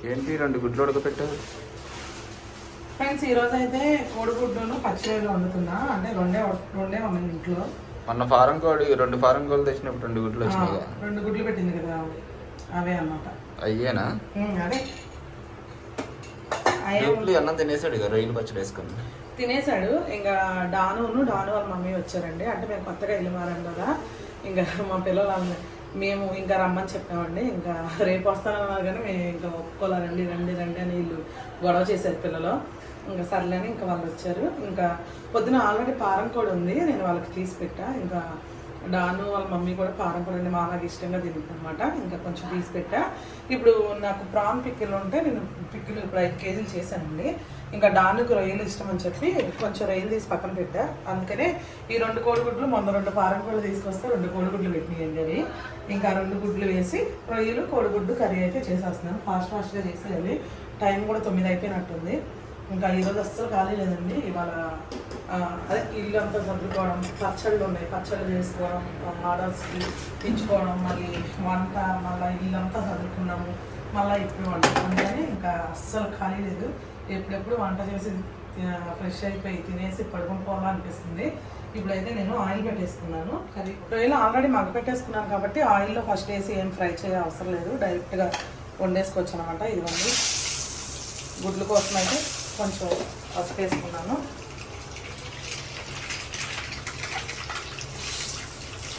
ఏంటి 2 గుడ్లు ఉడకపెట్టావు? ఫ్రెండ్స్ ఈరోజు అయితే కోడిగుడ్డును పచ్చిరొయ్యలు వండుతున్నా. అంటే రెండే ఉన్నాయి ఇంట్లో. మొన్న ఫారం కోడి 2 ఫారం కోళ్ళు తెచ్చినప్పుడు 2 గుడ్లు వచ్చినాయి. 2 గుడ్లు పెట్టింది కదా, అవే అన్నమాట. అయ్యేనా? అదే గుడ్లు అన్నం తినేసాడు ఇక, రొయ్యలు పచ్చడి వేసుకుని తినేసాడు. ఇంకా డాను వాళ్ళ మమ్మీ వచ్చారండి. అంటే మేము కొత్తగా ఇల్లు మారాం కదా, ఇంకా మా పిల్లలు మేము ఇంకా రమ్మని చెప్పామండి. ఇంకా రేపు వస్తానన్నారు కానీ మేము ఇంకా ఒప్పుకోలే, రండి రండి రండి అని వీళ్ళు గొడవ చేశారు పిల్లలు. ఇంకా సర్లేని ఇంకా వాళ్ళు వచ్చారు. ఇంకా పొద్దున ఆల్రెడీ పారం కూడా ఉంది, నేను వాళ్ళకి తీసి పెట్టా. ఇంకా డాను వాళ్ళ మమ్మీ కూడా పారం కూడా మా నాకు ఇష్టంగా తింటుంది అనమాట. ఇంకా కొంచెం తీసి పెట్టా. ఇప్పుడు నాకు ప్రాన్ పిక్కిలు ఉంటే నేను పిక్కిలు ఇప్పుడు 5 కేజీలు చేశానండి. ఇంకా డానుకు రొయ్యలు ఇష్టం అని చెప్పి కొంచెం రొయ్యలు తీసి పక్కన పెట్టా. అందుకనే ఈ 2 కోడిగుడ్లు మొన్న 2 పారం కోళ్ళు తీసుకొస్తే 2 కోడిగుడ్లు పెట్టినాయండి అవి. ఇంకా 2 గుడ్లు వేసి రొయ్యలు కోడిగుడ్డు కర్రీ అయితే చేసేస్తున్నాను. ఫాస్ట్గా చేసేయాలి. టైం కూడా 9 అయిపోయినట్టుంది. ఇంకా ఈరోజు అస్సలు ఖాళీ లేదండి. ఇవాళ అదే ఇల్లు అంతా సర్దుకోవడం, పచ్చళ్ళు ఉన్నాయి, పచ్చళ్ళు చేసుకోవడం, ఆర్డర్స్కి ఇచ్చుకోవడం, మళ్ళీ వంట, మళ్ళీ ఇల్లు అంతా సర్దుకున్నాము, మళ్ళీ ఇప్పుడు వంట. అందుకని ఇంకా అస్సలు ఖాళీ లేదు. ఎప్పుడెప్పుడు వంట చేసి ఫ్రెష్ అయిపోయి తినేసి పడుకుని పోవాలనిపిస్తుంది. ఇప్పుడైతే నేను ఆయిల్ పెట్టేసుకున్నాను. అది రొయ్యలు ఆల్రెడీ మగ్గ పెట్టేసుకున్నాను కాబట్టి ఆయిల్లో ఫస్ట్ వేసి ఏం ఫ్రై చేయ అవసరం లేదు, డైరెక్ట్గా వండేసుకోవచ్చు అనమాట. ఇదిగోండి గుడ్ల కోసం అయితే కొంచెం పసుపు వేసుకున్నాను.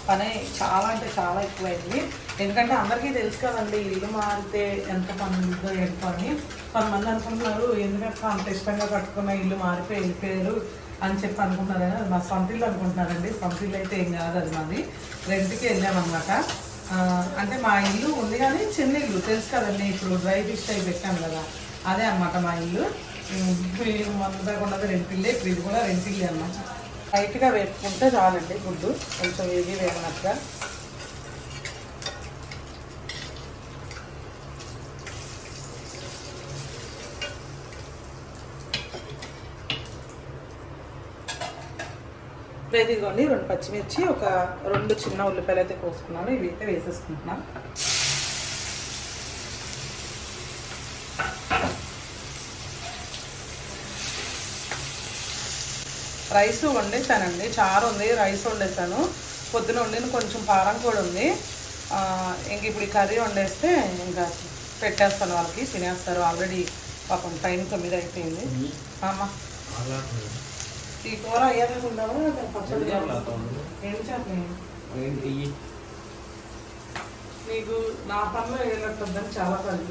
పని చాలా అంటే చాలా ఎక్కువైంది. ఎందుకంటే అందరికీ తెలుసు కదండి, ఇల్లు మారితే ఎంత పని ఉందో ఏంటో అని. కొంతమంది అనుకుంటున్నారు ఎందుకంటే అంత ఇష్టంగా కట్టుకున్న ఇల్లు మారిపోయి వెళ్ళిపోయారు అని చెప్పి అనుకుంటున్నారు. కానీ అది మా సొంత ఇల్లు అనుకుంటున్నారండి. సొంత ఇల్లు అయితే ఏం కాదు, అది మాది రెంట్కి వెళ్ళామన్నమాట. అంటే మా ఇల్లు ఉంది కానీ చిన్న ఇల్లు తెలుసు కదండి. ఇప్పుడు డ్రై ఫిష్ అయి పెట్టాను కదా, అదే అనమాట మా ఇల్లు. మందా ఉన్నది రెంటిల్లే, ఇప్పుడు ఇది కూడా రెంటిల్లే అన్నమాట. లైట్గా వేపుకుంటే చాలండి గుడ్డు, కొంచెం వేగి వేగినట్టుగా. ఇదిగోండి 2 పచ్చిమిర్చి, ఒక 2 చిన్న ఉల్లిపాయలు అయితే కోసుకున్నాను. ఇవి అయితే వేసేసుకుంటున్నాను. రైస్ వండేసానండి, చారు ఉంది, రైస్ వండేసాను. పొద్దున వండిన కొంచెం పారం కూడా ఉంది. ఇంక ఇప్పుడు ఈ కర్రీ వండేస్తే ఇంకా పెట్టేస్తాను, వాళ్ళకి తినేస్తారు. ఆల్రెడీ పాపం టైం 9 అయిపోయింది. అమ్మా ఈ కూర అయ్యేదాకుంటావా పచ్చడి ఏం చెప్పండి నీకు నా పనిలో వెళ్ళట్టుందని చాలా పని.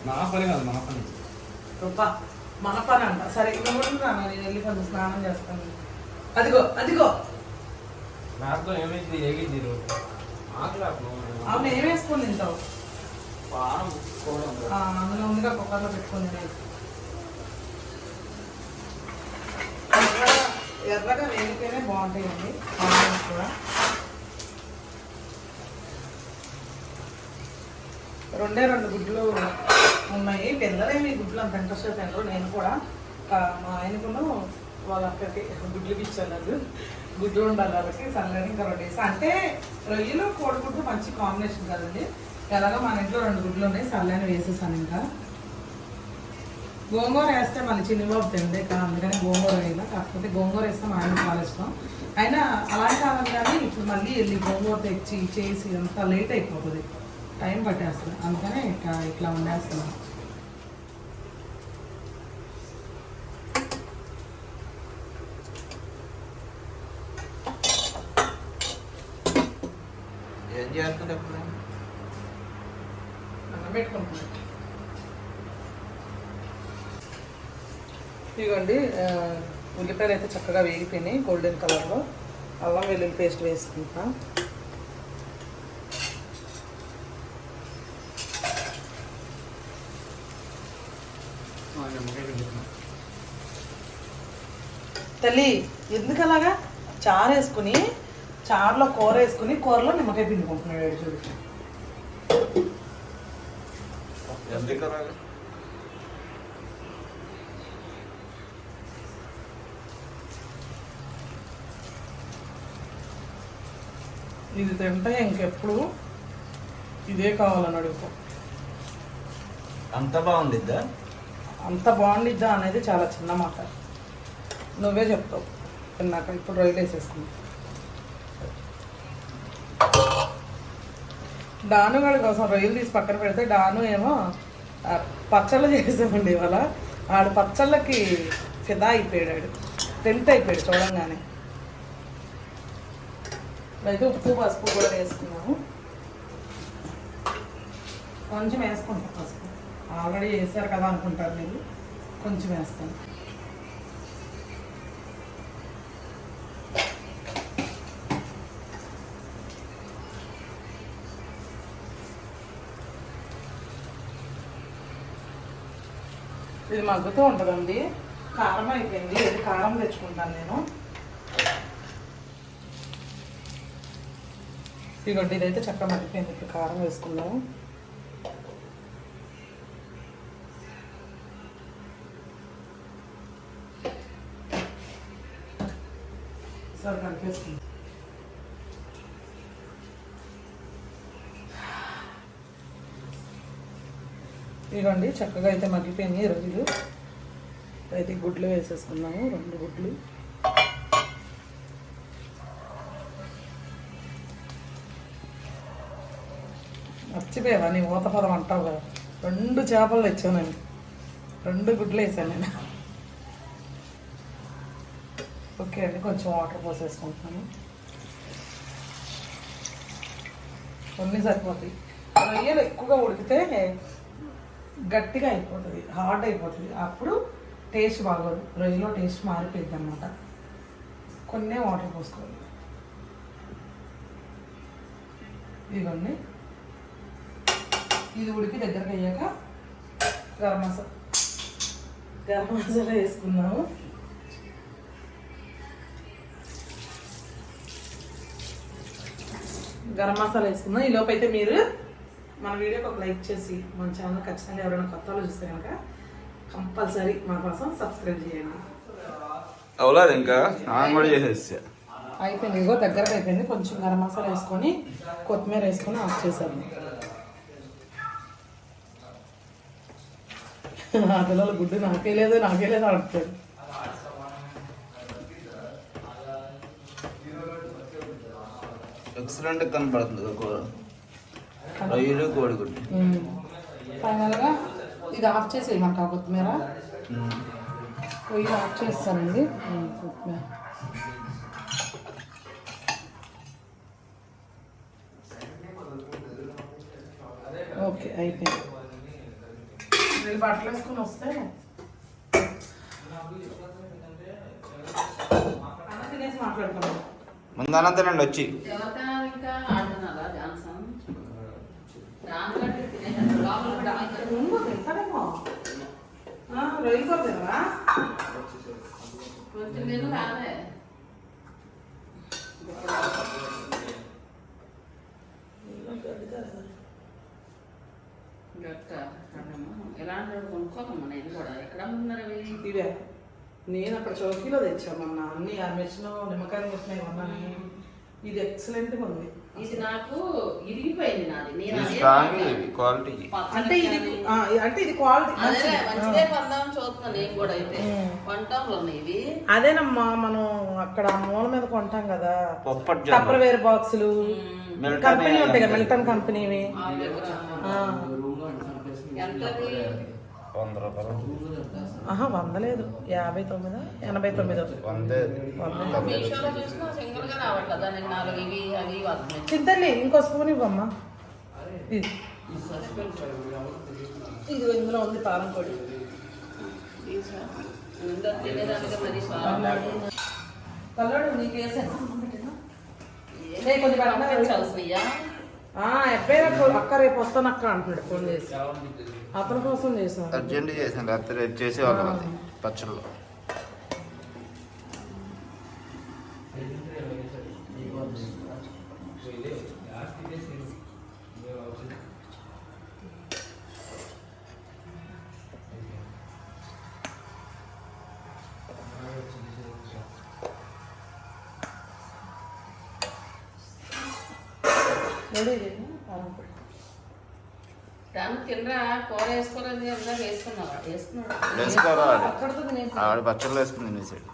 నా పని కాదు, మన పని. మన పని అంట. సరే ఇవ్వకుండా నేను వెళ్ళి కొంచెం స్నానం చేస్తాను. అదిగో అదిగో నాతో ఏమైంది ఏగింది అవును, ఏం వేసుకొని తింటావు? అందులో ఉందిగా కుక్కర్లో పెట్టుకొని ఎర్రగా వేగితేనే బాగుంటాయండి ఆనియన్స్ కూడా. 2 గుడ్లు ఉన్నాయి. పిల్లలేమి గుడ్లు అంత ఇంట్రెస్ట్ తినరు. నేను కూడా మా ఆయనకును వాళ్ళ అక్కడికి గుడ్లు ఇచ్చాను, గుడ్లు ఉండాలి కాబట్టి సన్నని ఇంకా 2 వేసి. అంటే రొయ్యలు కోడిగుడ్డు మంచి కాంబినేషన్ కదండి. ఎలాగో మన ఇంట్లో 2 గుడ్లు ఉన్నాయి, సల్లని వేసేసాను. ఇంకా గోంగూర వేస్తే మళ్ళీ చిన్నబాబు తిండే కదా, అందుకని గోంగూర వేయాలి. కాకపోతే గోంగూర వేస్తే మా ఆయన చాలా ఇష్టం. అయినా అలాంటి కావాలి కానీ ఇప్పుడు మళ్ళీ వెళ్ళి గోంగూర తెచ్చి చేసి అంతా లేట్ అయిపోతుంది, టైం పట్టేస్తుంది. అందుకనే ఇట్లా వండేస్తున్నాను. ఏం చేస్తుంది అప్పుడు? అన్నం పెట్టుకుంటున్నాను. ఇదిగోండి ఉల్లిపాయలు అయితే చక్కగా వేగిపోయినాయి గోల్డెన్ కలర్లో. అల్లం వెల్లుల్లి పేస్ట్ వేసుకుంటున్నాం. తల్లి ఎందుకలాగా చారు వేసుకుని, చారులో కూర వేసుకుని కూరలో నిమ్మకాయ పిండుకుంటున్నాడు చూడు. ఇది తింటే ఇంకెప్పుడు ఇదే కావాలని అడుగుతాం. అంత బాగుండిద్దా? అంత బాగుండిద్దా అనేది చాలా చిన్న మాట, నువ్వే చెప్తావు. నాకు ఇప్పుడు రొయ్యలు వేసేసుకుంటా. డాను గారి కోసం రొయ్యలు తీసి పక్కన పెడితే డాను ఏమో పచ్చళ్ళు చేసామండి ఇవాళ. ఆడు పచ్చళ్ళకి ఫిదా అయిపోయాడు, టెంట్ అయిపోయాడు చూడంగానే. అయితే ఉప్పు పసుపు కూడా వేసుకున్నాము. కొంచెం వేసుకుంటాం పసుపు, ఆల్రెడీ వేసారు కదా అనుకుంటారు మీరు, కొంచెం వేస్తాను. ఇది మగ్గుతూ ఉంటుందండి. కారం అయిపోయింది, ఇది కారం తెచ్చుకుంటాను నేను. ఇదిగోండి, ఇదైతే చక్కగా మగ్గిపోయింది. ఇప్పుడు కారం వేసుకుందాము. సరే కలిపేసుకుందాం. ఇదిగోండి చక్కగా అయితే మగ్గిపోయినాయి రొయ్యలు. అయితే గుడ్లు వేసేసుకున్నాము, 2 గుడ్లు. మర్చిపోయావా, నీ ఊత పదం అంటావు కదా. 2 చేపలు తెచ్చాను నేను, 2 గుడ్లు వేసాను నేను. ఓకే అండి, కొంచెం వాటర్ పోసేసుకుంటున్నాను. కొన్ని సరిపోతాయి. రొయ్యలు ఎక్కువగా ఉడికితే గట్టిగా అయిపోతుంది, హార్డ్ అయిపోతుంది, అప్పుడు టేస్ట్ బాగోదు, రొయ్యలో టేస్ట్ మారిపోయింది అన్నమాట. కొన్ని వాటర్ పోసుకోవాలి. ఇదిగోండి, ఇది ఉడికి దగ్గరకు అయ్యాక గరం మసాలా వేసుకున్నాము. గరం మసాలా వేసుకుందాం. ఈలోపు అయితే మీరు మన వీడియోకి ఒక లైక్ చేసి మన ఛానల్ ఖచ్చితంగా ఎవరైనా కొత్త వాళ్ళు చూస్తే కనుక కంపల్సరీ మన కోసం సబ్స్క్రైబ్ చేయండి. అవలేదు ఇంకా కూడా చేసేసి అయిపోయింది. ఇగో దగ్గరకు అయిపోయింది. కొంచెం గరం మసాలా వేసుకొని కొత్తిమీర వేసుకొని ఆఫ్ చేశాను. నా పిల్లలు గుడ్డు నాకే లేదు ఆడుతాడు. ఎక్సలెంట్ కనపడుతుంది కూర, రొయ్యలు కోడిగుడ్డు. ఫైనల్గా ఇది ఆఫ్ చేసేయమంటావు కొత్తిమీర. పొయ్యి ఆఫ్ చేస్తానండి. కొత్తిమీర ఓకే అయిపోయింది. వీళ్ళు బట్టలు వేసుకుని వస్తే అన్న తినేసి మాట్లాడుకున్నాం. ముందు అనంతరండి వచ్చి ఇవే నేను అక్కడ చౌకీలో తెచ్చామన్న అన్ని మిషన్ నిమ్మకాయలు మిషన్ ఇవన్నీ. ఇది ఎక్సలెంట్గా ఉంది. ఇది నాకు ఇరిగిపోయింది నాది. క్వాలిటీ అంటే ఇది క్వాలిటీ మంచిదే కొందాం చూస్తున్నాను నేను కూడా. అయితే కొంటాంలో ఇవి అదేనమ్మా, మనం అక్కడ మూల మీద కొంటాం కదా టప్పర్వేర్ బాక్సులు, కంపెనీ ఉంటాయి కదా, మిల్టన్ కంపెనీవి. ఎంతది? 100 రూపాయలు. 100 లేదు, 59, 89. మీషోలో చూసినా సింగిల్ గా రావట్లేదా? నేను 4 ఇవి అవి వస్తున్నాయి. చిద్దల్లి ఇంకో స్పూన్ ఇవ్వమ్మా. ఇది ఇందులో ఉంది కారం పొడి. తినేదానికి మరి కలర్ నీకు వేసాను పంపించాల్సినయ్యా. ఎప్పుడైనా అక్క రేపు వస్తాను అక్క అంటున్నాడు ఫోన్ చేసి. అతని కోసం చేసాను, అర్జెంట్ చేసాను, రాత్రి చేసేవాళ్ళం పచ్చళ్ళు. దాన్ని తినరా కూర వేసుకోలేదు కదా వేసుకున్నావా వేసుకున్నావా వేసుకోరా ఆడు. అక్కడితో తినేసి ఆవిడ పచ్చళ్ళు వేసుకుని తినేసాడు.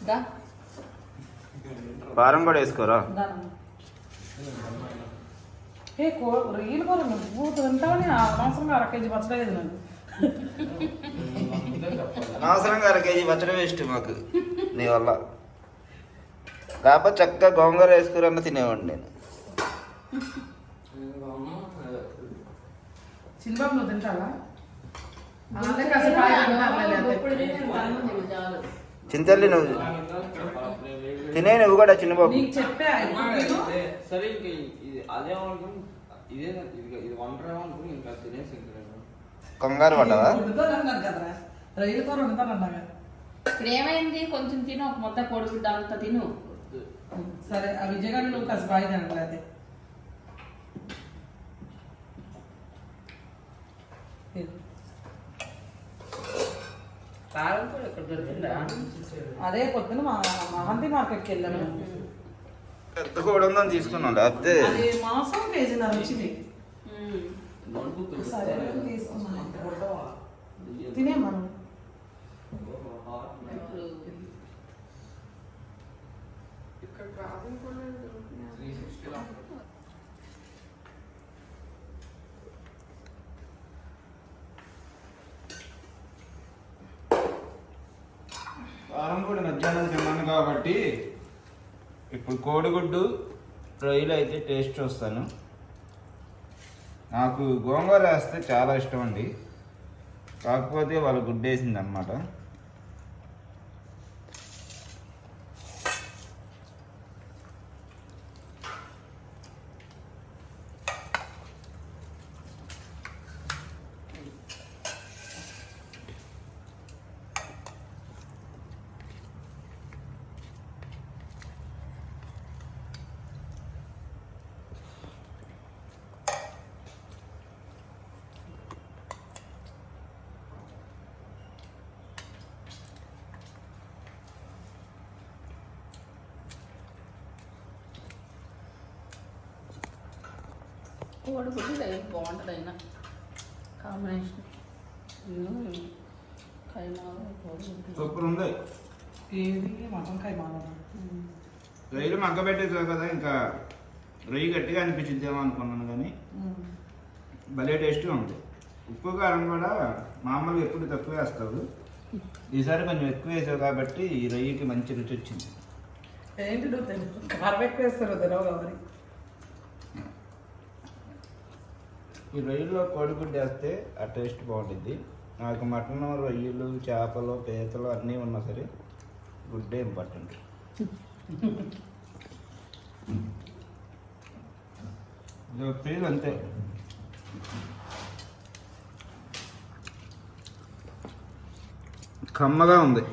దా కారం కూడా వేసుకోరా. ఏ రొయ్యలు కూర నువ్వు తింటావని అనవసరంగా 1/2 కేజీ పచ్చడి లేదు నాకు. అనవసరంగా 1/2 కేజీ పచ్చడి వేస్ట్ మాకు నీ వల్ల. కాకపోతే చక్కగా గోంగూర వేసుకురన్న తినేవాడిని నేను. చిన్నబాబు నువ్వు తింటావా? అలాగే కాసేపు ఆగి తింటారులే లేకపోతే. చాలు చింతల్లి నువ్వు తినే నువ్వు కూడా చిన్నబాబు. నీకు చెప్పా ఇప్పుడు నేను సరే ఇంక ఇది అదేమనుకుని ఇదే ఇది వండరేమనుకుని ఇంకా తినేసి ఇంకా కంగారు పడ్డావా? వండుతానన్నాను కదరా, రొయ్యల కూర వండుతానన్నా కదా. ఇప్పుడు ఏమైంది కొంచెం తిను ఒక ముద్ద కోడిగుడ్డ అంత తిను సరే ఆ విజయగాడు నువ్వు కాసేపు ఆగి తినండి అదే. కారం కూడా ఇక్కడ దొరికిందా అదే పొద్దున మా మహంతి మార్కెట్కి వెళ్ళాము. పెద్ద కూడా ఉందని తీసుకున్నాం. లేకపోతే అది మాంసం కేజీన్నర వచ్చింది. వండుకు సరే తీసుకున్నాను. తినే మనం ఇప్పుడు ఇక్కడ ప్రాబ్లం కూడా కారం కూడా మధ్యాహ్నం తిన్నాను కాబట్టి ఇప్పుడు కోడిగుడ్డు రొయ్యలు అయితే టేస్ట్ చూస్తాను. నాకు గోంగూర వేస్తే చాలా ఇష్టం అండి. కాకపోతే వాళ్ళు గుడ్డు వేసింది అనమాట. కోడిగుడ్డు బాగుంటుంది అయినా కాంబినేషన్ కైమాలు కోడిగుడ్డు సూపర్ ఉంది. ఏది మటన్ కాయ మాల రొయ్యలు మగ్గ పెట్టేసావు కదా, ఇంకా రొయ్యి గట్టిగా అనిపించిద్దేమో అనుకున్నాను కానీ భలే టేస్ట్గా ఉంది. ఉప్పు కారం కూడా మామూలుగా ఎప్పుడు తక్కువ వేస్తావు, ఈసారి కొంచెం ఎక్కువ వేసావు కాబట్టి ఈ రొయ్యకి మంచి రుచి వచ్చింది. ఏంటి నువ్వు తెలుసు కారం ఎక్కువ వేస్తారు తెలియవు కాబట్టి. ఈ రొయ్యల్లో కోడిగుడ్డు వేస్తే ఆ టేస్ట్ బాగుంటుంది. నాకు మటన్, రొయ్యలు, చేపలు, పీతలు అన్నీ ఉన్నా సరే గుడ్డే ఇంపార్టెంట్. ఫీల్ అంతే. కమ్మగా ఉంది.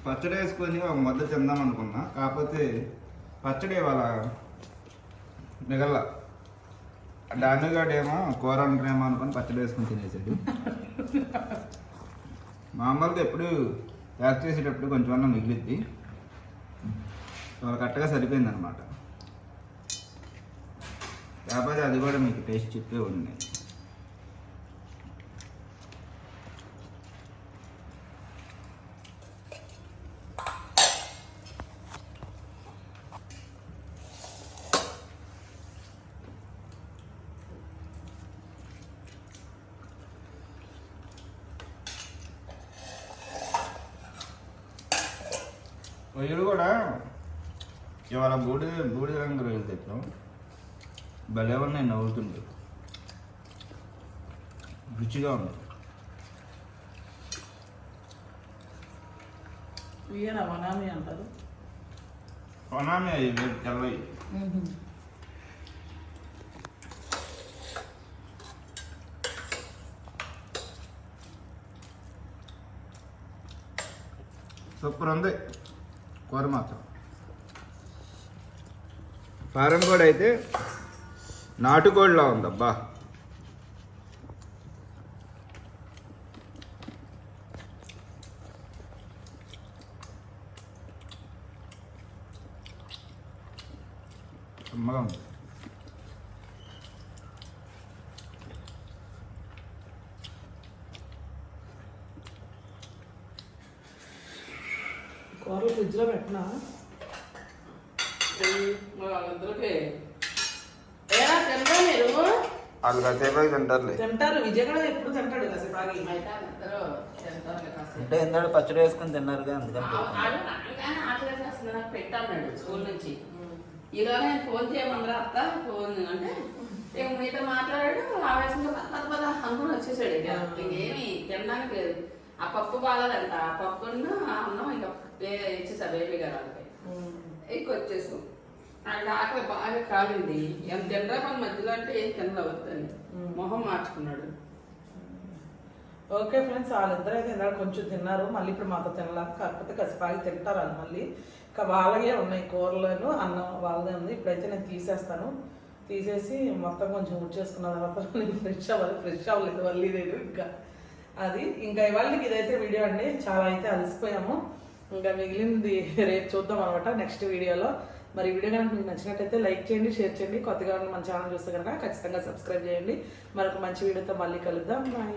పచ్చడి వేసుకొని ఒక ముద్ద తిందాం అనుకున్నా, కాకపోతే పచ్చడి ఇవాళ మిగల. డానుగాడేమో కూర వండరేమో అనుకుని పచ్చడి వేసుకొని తినేసాడు. మామూలుగా ఎప్పుడు ప్యాక్ చేసేటప్పుడు కొంచెం అన్న మిగిలిద్ది, ఇవాళ కరెక్ట్గా సరిపోయింది అనమాట. కాకపోతే అది కూడా మీకు టేస్ట్ చెప్పే ఉంది. రొయ్యలు కూడా ఇవాళ బూడిద రంగు రొయ్యలు తెచ్చాం. భలే ఉన్నాయి, నవ్వుతుంది, రుచిగా ఉంది. ఈయన వనామి అంటారు. కొనామి అవి తెల్లవి. సూపర్ ఉంది కూర మాత్రం. ఫారం కూడా అయితే నాటుకోడిలా ఉందబ్బా. కమ్మగా ఉంది. కూరలు ఫ్రిడ్జ్లో పెట్టినా వాళ్ళిద్దరికి ఏరా తింటా మీరు వాళ్ళు కాసేపు తింటారులే. తింటారు. విజయ్ కూడా ఎప్పుడు తింటాడు కాసేపు ఆగి. అయితే ఇద్దరు తింటారులే కాసేపు. అంటే ఇందాక పచ్చడి వేసుకొని తిన్నారుగా అందుకని ఆడు రాగానే ఆకలేసేస్తుంది నాకు పెట్టాడు స్కూల్ నుంచి. ఈరోజు నేను ఫోన్ చేయమన్నారా అత్త ఫోన్ అంటే ఇక మీతో మాట్లాడాడు ఆవేశంగా పద పద అనుకుని వచ్చేసాడు. ఇక ఇంకేమి తినడానికి లేదు. ఆ పప్పు బాగాలంట. ఆ పప్పును అన్నం ఇంకా ఇచ్చేసా బేబీ గారు వాళ్ళకి. ఇంక వచ్చేసాం. ఆయన ఆకలి బాగా కాలింది. ఏం తినరా మన మధ్యలో అంటే ఏం తినలేవద్దని మొహం మార్చుకున్నాడు. ఓకే ఫ్రెండ్స్, వాళ్ళిద్దరు అయితే ఇందాక కొంచెం తిన్నారు. మళ్ళీ ఇప్పుడు మాతో తినలేదు. కాకపోతే కసిపాగి తింటారు వాళ్ళు మళ్ళీ. ఇంకా వాళ్ళగే ఉన్నాయి కూరలను, అన్నం వాళ్ళదే ఉంది. ఇప్పుడైతే నేను తీసేస్తాను. తీసేసి మొత్తం కొంచెం చేసుకున్న తర్వాత నేను ఫ్రెష్ అవ్వలేదు మళ్ళీ నేను ఇంకా అది. ఇంకా ఇవాళకి ఇదైతే వీడియో అండి. చాలా అయితే అలసిపోయాము. ఇంకా మిగిలింది రేపు చూద్దాం అనమాట నెక్స్ట్ వీడియోలో. మరి వీడియో కనుక మీకు నచ్చినట్టయితే లైక్ చేయండి, షేర్ చేయండి. కొత్తగా మన ఛానల్ చూస్తే కనుక ఖచ్చితంగా సబ్స్క్రైబ్ చేయండి. మరొక మంచి వీడియోతో మళ్ళీ కలుద్దాం. బాయ్.